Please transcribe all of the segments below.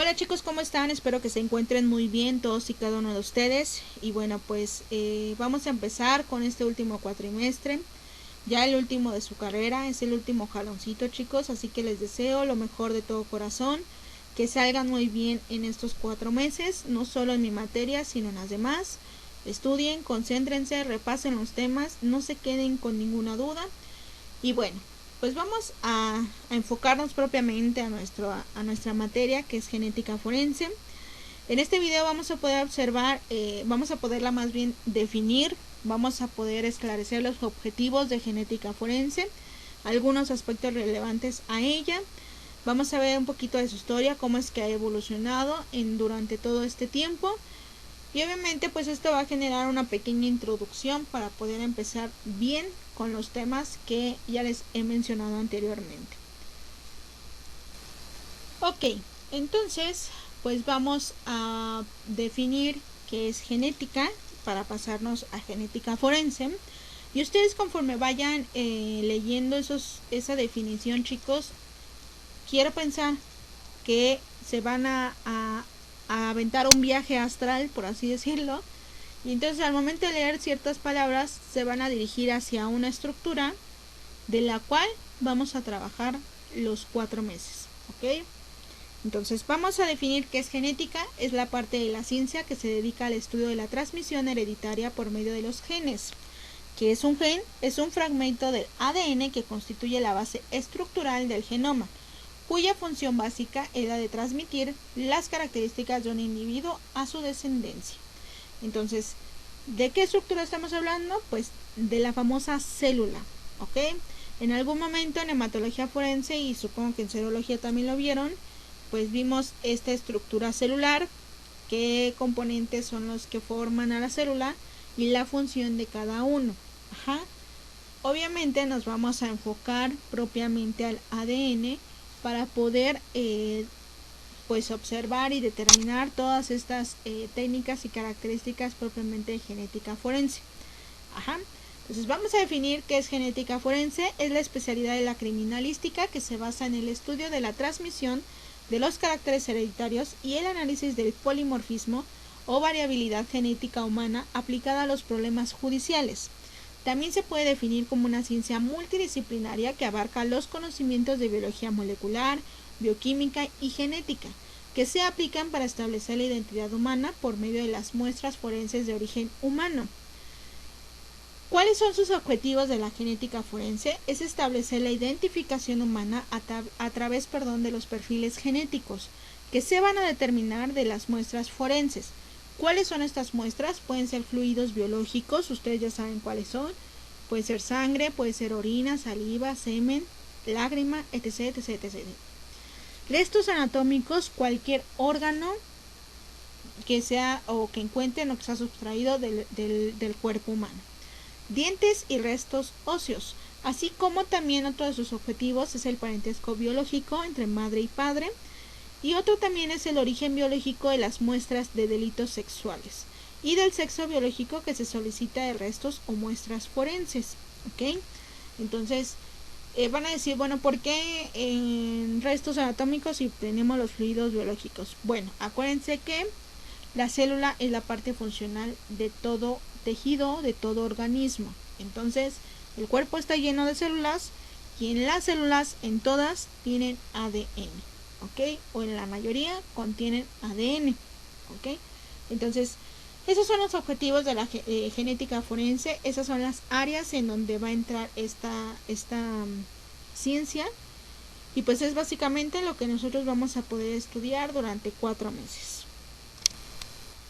Hola chicos, ¿cómo están? Espero que se encuentren muy bien todos y cada uno de ustedes. Y bueno, pues vamos a empezar con este último cuatrimestre. Ya el último de su carrera, es el último jaloncito chicos, así que les deseo lo mejor de todo corazón. Que salgan muy bien en estos 4 meses, no solo en mi materia, sino en las demás. Estudien, concéntrense, repasen los temas, no se queden con ninguna duda. Y bueno, pues vamos a enfocarnos propiamente a nuestra materia, que es genética forense. En este video vamos a poder observar, vamos a poderla más bien definir, vamos a poder esclarecer los objetivos de genética forense, algunos aspectos relevantes a ella. Vamos a ver un poquito de su historia, cómo es que ha evolucionado durante todo este tiempo. Y obviamente pues esto va a generar una pequeña introducción para poder empezar bien con los temas que ya les he mencionado anteriormente. Ok, entonces pues vamos a definir qué es genética para pasarnos a genética forense. Y ustedes conforme vayan leyendo esa definición chicos, quiero pensar que se van a aventar un viaje astral, por así decirlo. Y entonces al momento de leer ciertas palabras se van a dirigir hacia una estructura de la cual vamos a trabajar los 4 meses, ¿ok? Entonces vamos a definir qué es genética. Es la parte de la ciencia que se dedica al estudio de la transmisión hereditaria por medio de los genes. ¿Qué es un gen? Es un fragmento del ADN que constituye la base estructural del genoma, cuya función básica es la de transmitir las características de un individuo a su descendencia. Entonces, ¿de qué estructura estamos hablando? Pues de la famosa célula, ¿ok? En algún momento en hematología forense, y supongo que en serología también lo vieron, pues vimos esta estructura celular, qué componentes son los que forman a la célula y la función de cada uno. Ajá. Obviamente nos vamos a enfocar propiamente al ADN para poder pues observar y determinar todas estas técnicas y características propiamente de genética forense. Ajá. Entonces vamos a definir qué es genética forense. Es la especialidad de la criminalística que se basa en el estudio de la transmisión de los caracteres hereditarios y el análisis del polimorfismo o variabilidad genética humana aplicada a los problemas judiciales. También se puede definir como una ciencia multidisciplinaria que abarca los conocimientos de biología molecular, bioquímica y genética, que se aplican para establecer la identidad humana por medio de las muestras forenses de origen humano. ¿Cuáles son sus objetivos de la genética forense? Es establecer la identificación humana a través de los perfiles genéticos, que se van a determinar de las muestras forenses. ¿Cuáles son estas muestras? Pueden ser fluidos biológicos, ustedes ya saben cuáles son. Puede ser sangre, puede ser orina, saliva, semen, lágrima, etc, etc, etc. Restos anatómicos, cualquier órgano que sea o que encuentren o que sea sustraído del cuerpo humano. Dientes y restos óseos, así como también otro de sus objetivos es el parentesco biológico entre madre y padre, y otro también es el origen biológico de las muestras de delitos sexuales y del sexo biológico que se solicita de restos o muestras forenses, ¿ok? Entonces van a decir, bueno, ¿por qué en restos anatómicos si tenemos los fluidos biológicos? Bueno, acuérdense que la célula es la parte funcional de todo tejido, de todo organismo. Entonces, el cuerpo está lleno de células y en las células, en todas, tienen ADN, ¿ok? O en la mayoría contienen ADN, ¿ok? Entonces, esos son los objetivos de la genética forense, esas son las áreas en donde va a entrar esta ciencia, y pues es básicamente lo que nosotros vamos a poder estudiar durante 4 meses.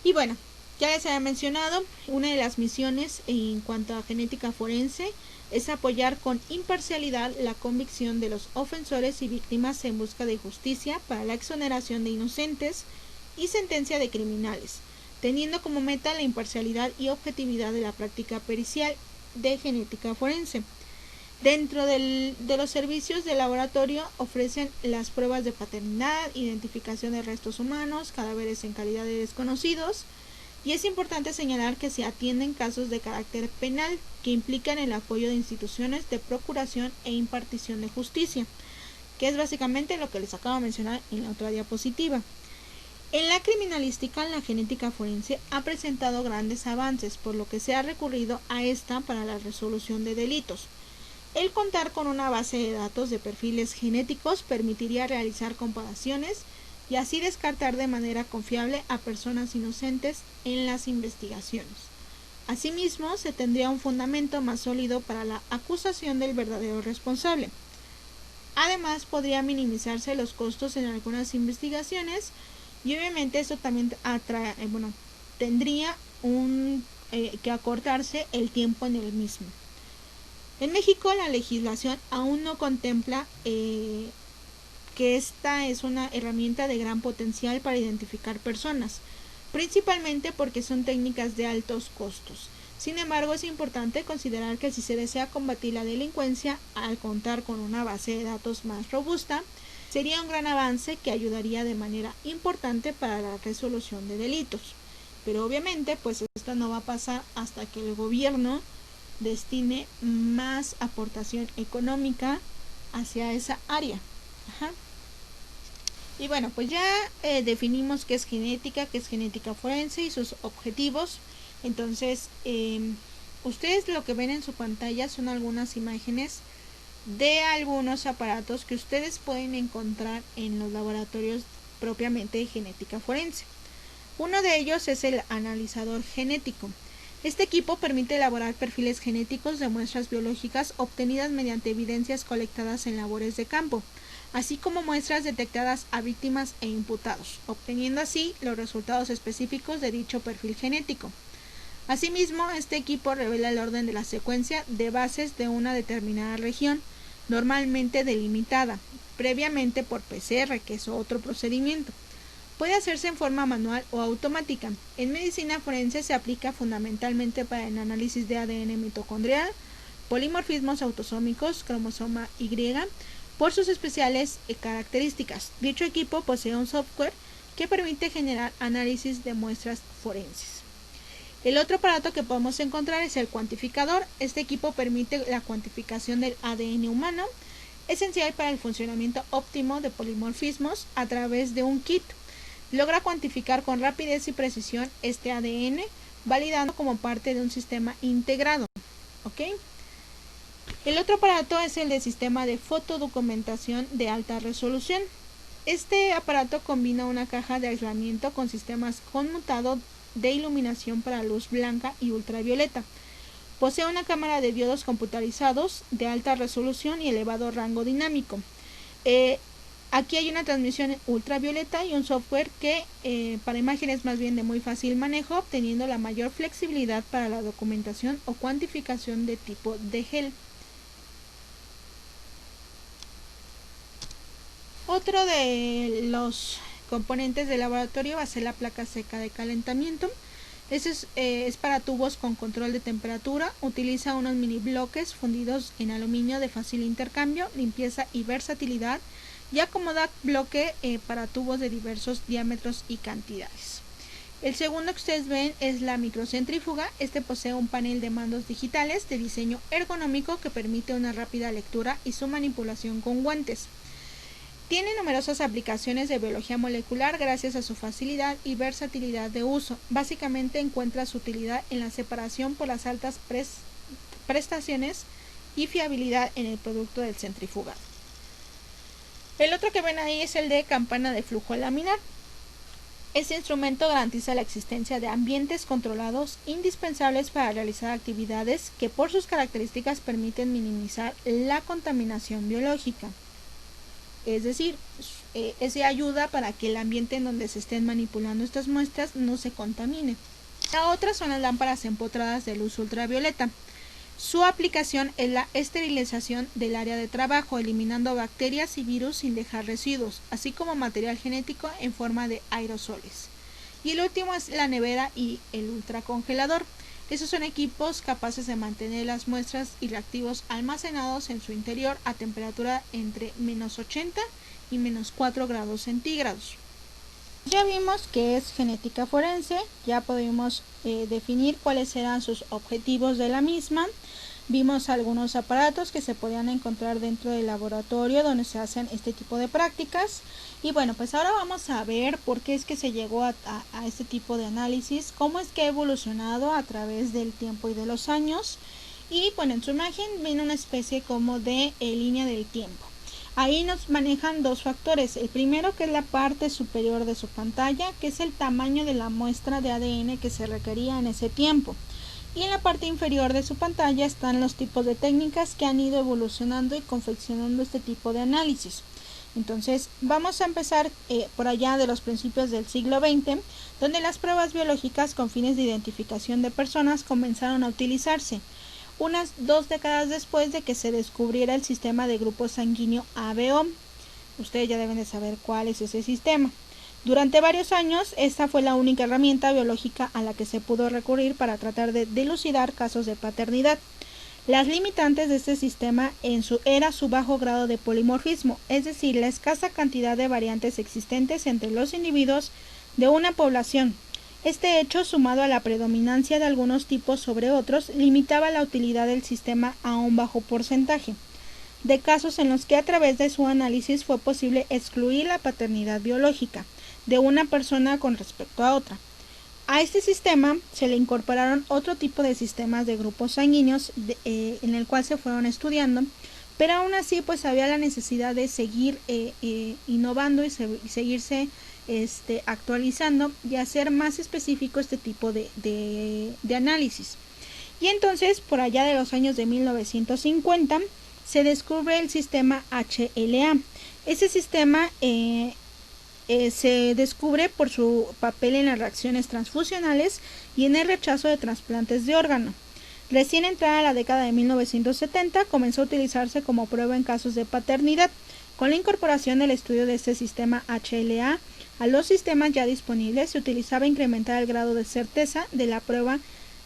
Y bueno, ya les había mencionado, una de las misiones en cuanto a genética forense es apoyar con imparcialidad la convicción de los ofensores y víctimas en busca de justicia para la exoneración de inocentes y sentencia de criminales, teniendo como meta la imparcialidad y objetividad de la práctica pericial de genética forense. Dentro de los servicios de laboratorio ofrecen las pruebas de paternidad, identificación de restos humanos, cadáveres en calidad de desconocidos, y es importante señalar que se atienden casos de carácter penal que implican el apoyo de instituciones de procuración e impartición de justicia, que es básicamente lo que les acabo de mencionar en la otra diapositiva. En la criminalística, la genética forense ha presentado grandes avances, por lo que se ha recurrido a esta para la resolución de delitos. El contar con una base de datos de perfiles genéticos permitiría realizar comparaciones y así descartar de manera confiable a personas inocentes en las investigaciones. Asimismo, se tendría un fundamento más sólido para la acusación del verdadero responsable. Además, podría minimizarse los costos en algunas investigaciones y obviamente esto también tendría que acortarse el tiempo en el mismo. En México la legislación aún no contempla que esta es una herramienta de gran potencial para identificar personas, principalmente porque son técnicas de altos costos. Sin embargo, es importante considerar que si se desea combatir la delincuencia al contar con una base de datos más robusta, sería un gran avance que ayudaría de manera importante para la resolución de delitos. Pero obviamente, pues esto no va a pasar hasta que el gobierno destine más aportación económica hacia esa área. Ajá. Y bueno, pues ya definimos qué es genética forense y sus objetivos. Entonces, ustedes lo que ven en su pantalla son algunas imágenes de algunos aparatos que ustedes pueden encontrar en los laboratorios propiamente de genética forense. Uno de ellos es el analizador genético. Este equipo permite elaborar perfiles genéticos de muestras biológicas obtenidas mediante evidencias colectadas en labores de campo, así como muestras detectadas a víctimas e imputados, obteniendo así los resultados específicos de dicho perfil genético. Asimismo, este equipo revela el orden de la secuencia de bases de una determinada región, normalmente delimitada, previamente por PCR, que es otro procedimiento. Puede hacerse en forma manual o automática. En medicina forense se aplica fundamentalmente para el análisis de ADN mitocondrial, polimorfismos autosómicos, cromosoma Y, por sus especiales características. Dicho equipo posee un software que permite generar análisis de muestras forenses. El otro aparato que podemos encontrar es el cuantificador. Este equipo permite la cuantificación del ADN humano, esencial para el funcionamiento óptimo de polimorfismos a través de un kit. Logra cuantificar con rapidez y precisión este ADN, validando como parte de un sistema integrado. ¿Ok? El otro aparato es el de sistema de fotodocumentación de alta resolución. Este aparato combina una caja de aislamiento con sistemas conmutados de iluminación para luz blanca y ultravioleta. Posee una cámara de diodos computarizados de alta resolución y elevado rango dinámico. Aquí hay una transmisión ultravioleta y un software que para imágenes más bien de muy fácil manejo, obteniendo la mayor flexibilidad para la documentación o cuantificación de tipo de gel. Otro de los componentes del laboratorio va a ser la placa seca de calentamiento. Este es para tubos con control de temperatura. Utiliza unos mini bloques fundidos en aluminio de fácil intercambio, limpieza y versatilidad, y acomoda bloque para tubos de diversos diámetros y cantidades. El segundo que ustedes ven es la microcentrífuga. Este posee un panel de mandos digitales de diseño ergonómico que permite una rápida lectura y su manipulación con guantes. Tiene numerosas aplicaciones de biología molecular gracias a su facilidad y versatilidad de uso. Básicamente encuentra su utilidad en la separación por las altas prestaciones y fiabilidad en el producto del centrifugado. El otro que ven ahí es el de campana de flujo laminar. Este instrumento garantiza la existencia de ambientes controlados indispensables para realizar actividades que por sus características permiten minimizar la contaminación biológica. Es decir, ese ayuda para que el ambiente en donde se estén manipulando estas muestras no se contamine. La otra son las lámparas empotradas de luz ultravioleta. Su aplicación es la esterilización del área de trabajo, eliminando bacterias y virus sin dejar residuos, así como material genético en forma de aerosoles. Y el último es la nevera y el ultracongelador. Esos son equipos capaces de mantener las muestras y reactivos almacenados en su interior a temperatura entre menos 80 y menos 4 grados centígrados. Ya vimos qué es genética forense, ya podemos definir cuáles serán sus objetivos de la misma. Vimos algunos aparatos que se podían encontrar dentro del laboratorio donde se hacen este tipo de prácticas. Y bueno, pues ahora vamos a ver por qué es que se llegó a este tipo de análisis, cómo es que ha evolucionado a través del tiempo y de los años. Y bueno, en su imagen viene una especie como de línea del tiempo. Ahí nos manejan dos factores. El primero, que es la parte superior de su pantalla, que es el tamaño de la muestra de ADN que se requería en ese tiempo. Y en la parte inferior de su pantalla están los tipos de técnicas que han ido evolucionando y confeccionando este tipo de análisis. Entonces vamos a empezar por allá de los principios del siglo XX, donde las pruebas biológicas con fines de identificación de personas comenzaron a utilizarse, unas 2 décadas después de que se descubriera el sistema de grupo sanguíneo ABO. Ustedes ya deben de saber cuál es ese sistema. Durante varios años, esta fue la única herramienta biológica a la que se pudo recurrir para tratar de dilucidar casos de paternidad. Las limitantes de este sistema era su bajo grado de polimorfismo, es decir, la escasa cantidad de variantes existentes entre los individuos de una población. Este hecho, sumado a la predominancia de algunos tipos sobre otros, limitaba la utilidad del sistema a un bajo porcentaje de casos en los que a través de su análisis fue posible excluir la paternidad biológica de una persona con respecto a otra. A este sistema se le incorporaron otro tipo de sistemas de grupos sanguíneos en el cual se fueron estudiando, pero aún así pues había la necesidad de seguir innovando y seguirse actualizando y hacer más específico este tipo de análisis. Y entonces por allá de los años de 1950 se descubre el sistema HLA. Ese sistema se descubre por su papel en las reacciones transfusionales y en el rechazo de trasplantes de órgano. Recién entrada la década de 1970 comenzó a utilizarse como prueba en casos de paternidad. Con la incorporación del estudio de este sistema HLA a los sistemas ya disponibles, se utilizaba incrementar el grado de certeza de la prueba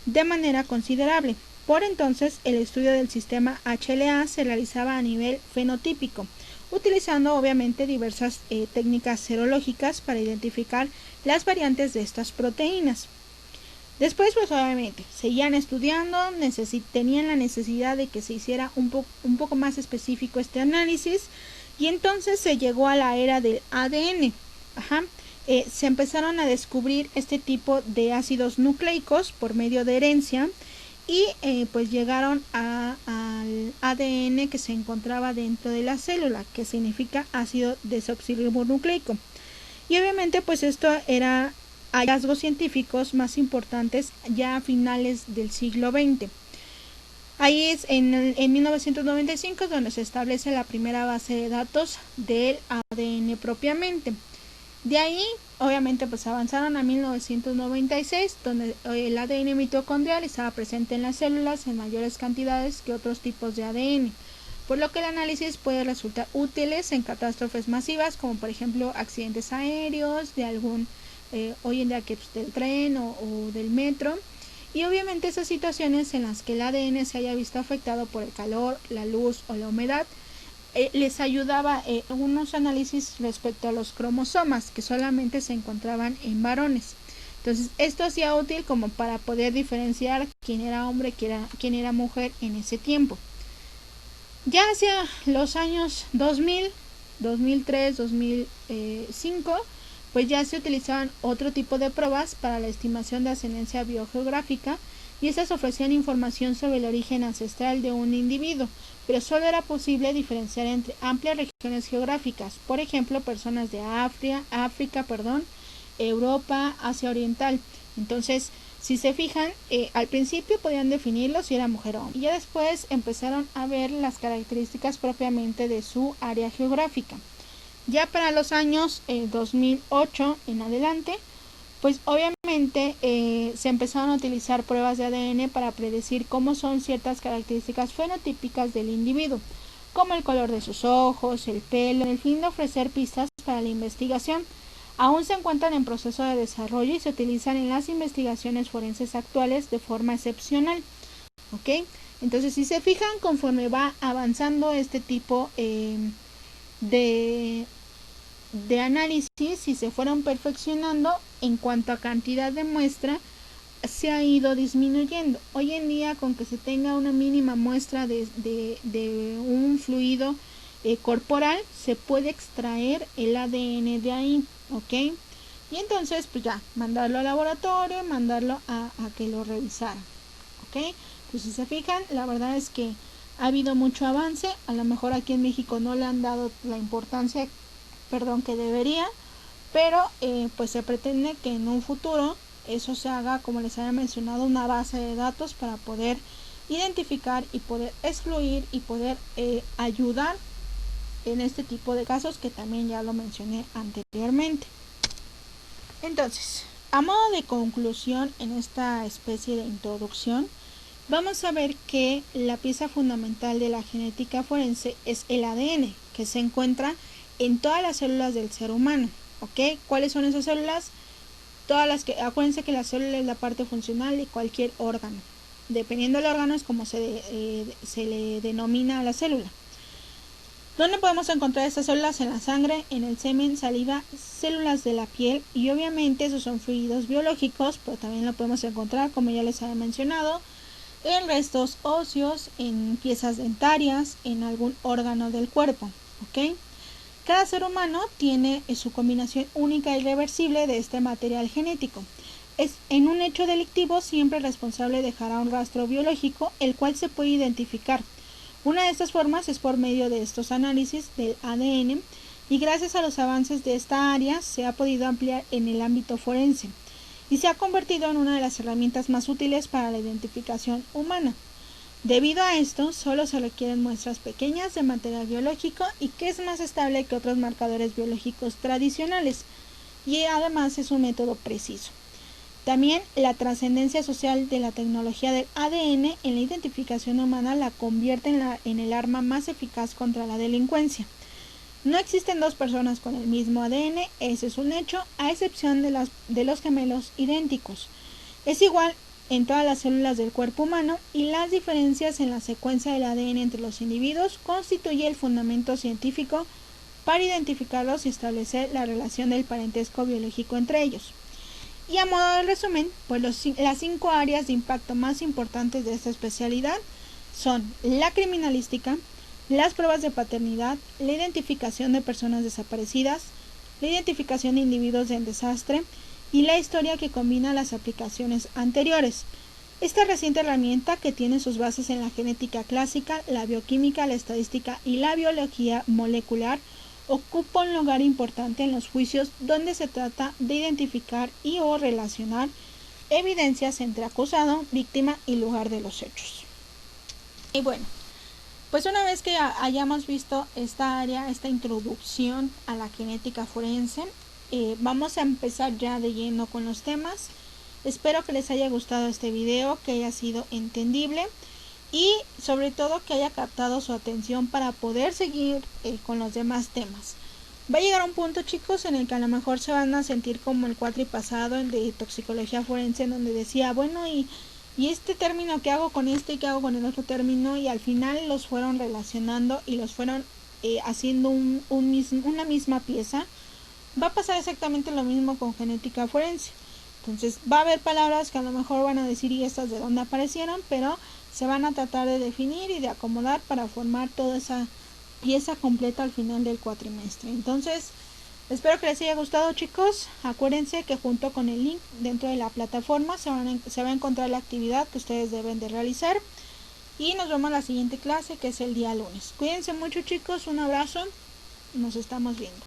de manera considerable. Por entonces, el estudio del sistema HLA se realizaba a nivel fenotípico, utilizando obviamente diversas técnicas serológicas para identificar las variantes de estas proteínas. Después, pues obviamente, seguían estudiando, tenían la necesidad de que se hiciera un poco más específico este análisis, y entonces se llegó a la era del ADN. Se empezaron a descubrir este tipo de ácidos nucleicos por medio de herencia, y pues llegaron al ADN que se encontraba dentro de la célula, que significa ácido desoxirribonucleico. Y obviamente pues esto era hallazgos científicos más importantes ya a finales del siglo XX. Ahí es en 1995 donde se establece la primera base de datos del ADN propiamente. De ahí, obviamente, pues avanzaron a 1996, donde el ADN mitocondrial estaba presente en las células en mayores cantidades que otros tipos de ADN, por lo que el análisis puede resultar útiles en catástrofes masivas, como por ejemplo accidentes aéreos, de algún, hoy en día que pues, del tren o del metro, y obviamente esas situaciones en las que el ADN se haya visto afectado por el calor, la luz o la humedad, les ayudaba unos análisis respecto a los cromosomas que solamente se encontraban en varones. Entonces esto hacía útil como para poder diferenciar quién era hombre, quién era mujer en ese tiempo. Ya hacia los años 2000, 2003, 2005, pues ya se utilizaban otro tipo de pruebas para la estimación de ascendencia biogeográfica, y estas ofrecían información sobre el origen ancestral de un individuo, pero solo era posible diferenciar entre amplias regiones geográficas, por ejemplo, personas de África, Europa, Asia Oriental. Entonces, si se fijan, al principio podían definirlo si era mujer o hombre, y ya después empezaron a ver las características propiamente de su área geográfica. Ya para los años 2008 en adelante, pues obviamente se empezaron a utilizar pruebas de ADN para predecir cómo son ciertas características fenotípicas del individuo, como el color de sus ojos, el pelo, en el fin de ofrecer pistas para la investigación. Aún se encuentran en proceso de desarrollo y se utilizan en las investigaciones forenses actuales de forma excepcional. ¿Ok? Entonces, si se fijan, conforme va avanzando este tipo de análisis, y se fueron perfeccionando en cuanto a cantidad de muestra, se ha ido disminuyendo. Hoy en día, con que se tenga una mínima muestra de un fluido corporal, se puede extraer el ADN de ahí, ¿ok? Y entonces, pues ya, mandarlo al laboratorio, mandarlo a que lo revisaran, ¿ok? Pues si se fijan, la verdad es que ha habido mucho avance. A lo mejor aquí en México no le han dado la importancia, que debería, pero pues se pretende que en un futuro eso se haga, como les había mencionado, una base de datos para poder identificar y poder excluir y poder ayudar en este tipo de casos que también ya lo mencioné anteriormente. Entonces, a modo de conclusión en esta especie de introducción, vamos a ver que la pieza fundamental de la genética forense es el ADN, que se encuentra en todas las células del ser humano, ¿ok? ¿Cuáles son esas células? Todas las que, acuérdense que la célula es la parte funcional de cualquier órgano. Dependiendo del órgano es como se le denomina a la célula. ¿Dónde podemos encontrar estas células? En la sangre, en el semen, saliva, células de la piel, y obviamente esos son fluidos biológicos, pero también lo podemos encontrar, como ya les había mencionado, en restos óseos, en piezas dentarias, en algún órgano del cuerpo, ¿ok? Cada ser humano tiene su combinación única y irreversible de este material genético. En un hecho delictivo siempre el responsable dejará un rastro biológico, el cual se puede identificar. Una de estas formas es por medio de estos análisis del ADN, y gracias a los avances de esta área se ha podido ampliar en el ámbito forense y se ha convertido en una de las herramientas más útiles para la identificación humana. Debido a esto, solo se requieren muestras pequeñas de material biológico y que es más estable que otros marcadores biológicos tradicionales, y además es un método preciso. También la trascendencia social de la tecnología del ADN en la identificación humana la convierte en el arma más eficaz contra la delincuencia. No existen dos personas con el mismo ADN, ese es un hecho, a excepción de los gemelos idénticos. Es igual en todas las células del cuerpo humano, y las diferencias en la secuencia del ADN entre los individuos constituye el fundamento científico para identificarlos y establecer la relación del parentesco biológico entre ellos. Y a modo de resumen, pues las 5 áreas de impacto más importantes de esta especialidad son la criminalística, las pruebas de paternidad, la identificación de personas desaparecidas, la identificación de individuos en desastre y la historia, que combina las aplicaciones anteriores. Esta reciente herramienta, que tiene sus bases en la genética clásica, la bioquímica, la estadística y la biología molecular, ocupa un lugar importante en los juicios donde se trata de identificar y o relacionar evidencias entre acusado, víctima y lugar de los hechos. Y bueno, pues una vez que hayamos visto esta área, esta introducción a la genética forense, vamos a empezar ya de lleno con los temas. Espero que les haya gustado este video, que haya sido entendible y sobre todo que haya captado su atención para poder seguir con los demás temas. Va a llegar un punto, chicos, en el que a lo mejor se van a sentir como el cuatri pasado, el de toxicología forense, en donde decía, bueno, y este término, ¿qué hago con este y qué hago con el otro término? Y al final los fueron relacionando y los fueron haciendo una misma pieza. Va a pasar exactamente lo mismo con genética forense. Entonces va a haber palabras que a lo mejor van a decir, ¿y estas de dónde aparecieron? Pero se van a tratar de definir y de acomodar para formar toda esa pieza completa al final del cuatrimestre. Entonces, espero que les haya gustado, chicos. Acuérdense que junto con el link dentro de la plataforma se va a encontrar la actividad que ustedes deben de realizar. Y nos vemos en la siguiente clase, que es el día lunes. Cuídense mucho, chicos. Un abrazo. Nos estamos viendo.